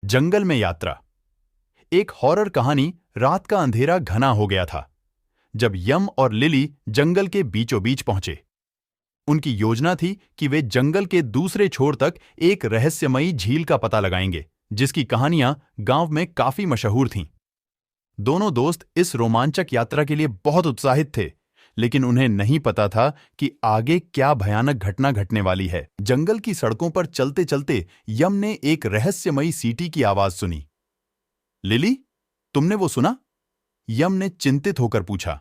जंगल में यात्रा। एक हॉरर कहानी। रात का अंधेरा घना हो गया था जब यम और लिली जंगल के बीचों बीच पहुंचे। उनकी योजना थी कि वे जंगल के दूसरे छोर तक एक रहस्यमयी झील का पता लगाएंगे, जिसकी कहानियां गांव में काफी मशहूर थीं। दोनों दोस्त इस रोमांचक यात्रा के लिए बहुत उत्साहित थे, लेकिन उन्हें नहीं पता था कि आगे क्या भयानक घटना घटने वाली है। जंगल की सड़कों पर चलते चलते यम ने एक रहस्यमयी सीटी की आवाज सुनी। लिली, तुमने वो सुना? यम ने चिंतित होकर पूछा।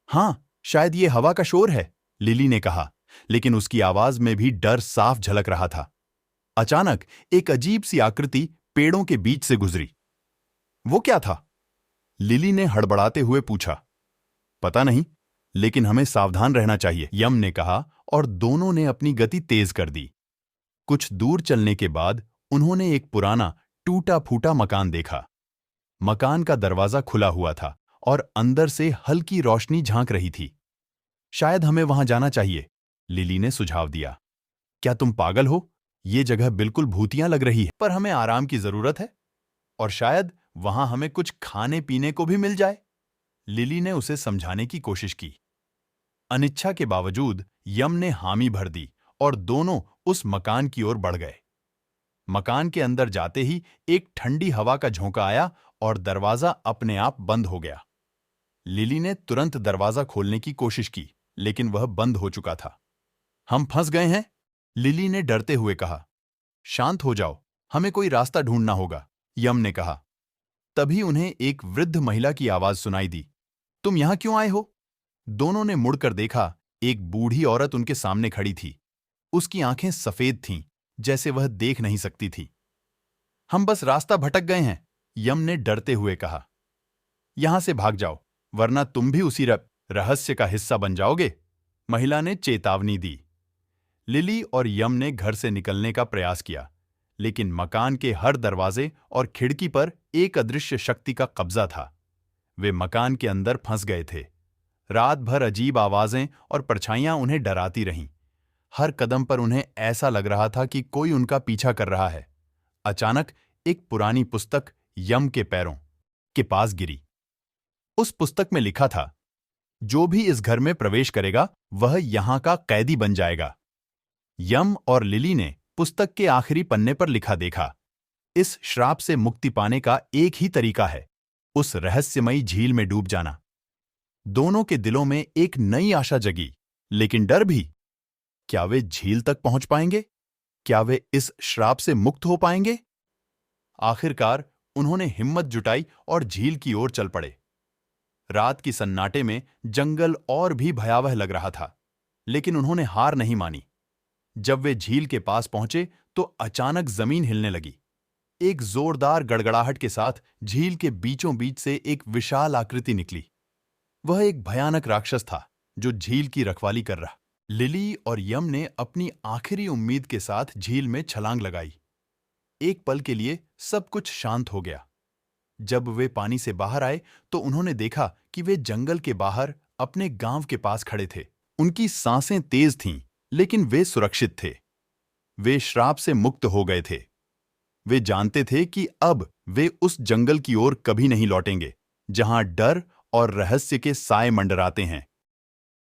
हाँ, शायद ये हवा का शोर है, लिली ने कहा, लेकिन उसकी आवाज में भी डर साफ झलक रहा था। अचानक एक अजीब सी आकृति पेड़ों के बीच से गुजरी। वो क्या था? लिली ने हड़बड़ाते हुए पूछा। पता नहीं, लेकिन हमें सावधान रहना चाहिए, यम ने कहा, और दोनों ने अपनी गति तेज कर दी। कुछ दूर चलने के बाद उन्होंने एक पुराना टूटा फूटा मकान देखा। मकान का दरवाजा खुला हुआ था और अंदर से हल्की रोशनी झांक रही थी। शायद हमें वहां जाना चाहिए, लिली ने सुझाव दिया। क्या तुम पागल हो? ये जगह बिल्कुल भूतिया लग रही है, पर हमें आराम की जरूरत है और शायद वहां हमें कुछ खाने पीने को भी मिल जाए, लिली ने उसे समझाने की कोशिश की। अनिच्छा के बावजूद यम ने हामी भर दी और दोनों उस मकान की ओर बढ़ गए। मकान के अंदर जाते ही एक ठंडी हवा का झोंका आया और दरवाजा अपने आप बंद हो गया। लिली ने तुरंत दरवाजा खोलने की कोशिश की, लेकिन वह बंद हो चुका था। हम फंस गए हैं, लिली ने डरते हुए कहा। शांत हो जाओ, हमें कोई रास्ता ढूंढना होगा, यम ने कहा। तभी उन्हें एक वृद्ध महिला की आवाज सुनाई दी। तुम यहां क्यों आए हो? दोनों ने मुड़कर देखा। एक बूढ़ी औरत उनके सामने खड़ी थी। उसकी आंखें सफेद थीं, जैसे वह देख नहीं सकती थी। हम बस रास्ता भटक गए हैं, यम ने डरते हुए कहा। यहां से भाग जाओ, वरना तुम भी उसी रहस्य का हिस्सा बन जाओगे, महिला ने चेतावनी दी। लिली और यम ने घर से निकलने का प्रयास किया, लेकिन मकान के हर दरवाजे और खिड़की पर एक अदृश्य शक्ति का कब्जा था। वे मकान के अंदर फंस गए थे। रात भर अजीब आवाजें और परछाइयां उन्हें डराती रहीं। हर कदम पर उन्हें ऐसा लग रहा था कि कोई उनका पीछा कर रहा है। अचानक एक पुरानी पुस्तक यम के पैरों के पास गिरी। उस पुस्तक में लिखा था, जो भी इस घर में प्रवेश करेगा वह यहां का कैदी बन जाएगा। यम और लिली ने पुस्तक के आखिरी पन्ने पर लिखा देखा, इस श्राप से मुक्ति पाने का एक ही तरीका है, उस रहस्यमयी झील में डूब जाना। दोनों के दिलों में एक नई आशा जगी, लेकिन डर भी। क्या वे झील तक पहुंच पाएंगे? क्या वे इस श्राप से मुक्त हो पाएंगे? आखिरकार उन्होंने हिम्मत जुटाई और झील की ओर चल पड़े। रात की सन्नाटे में जंगल और भी भयावह लग रहा था, लेकिन उन्होंने हार नहीं मानी। जब वे झील के पास पहुंचे तो अचानक जमीन हिलने लगी। एक जोरदार गड़गड़ाहट के साथ झील के बीचों बीच से एक विशाल आकृति निकली। वह एक भयानक राक्षस था जो झील की रखवाली कर रहा। लिली और यम ने अपनी आखिरी उम्मीद के साथ झील में छलांग लगाई। एक पल के लिए सब कुछ शांत हो गया। जब वे पानी से बाहर आए तो उन्होंने देखा कि वे जंगल के बाहर अपने गांव के पास खड़े थे। उनकी सांसें तेज थीं, लेकिन वे सुरक्षित थे। वे श्राप से मुक्त हो गए थे। वे जानते थे कि अब वे उस जंगल की ओर कभी नहीं लौटेंगे, जहां डर और रहस्य के साए मंडराते हैं।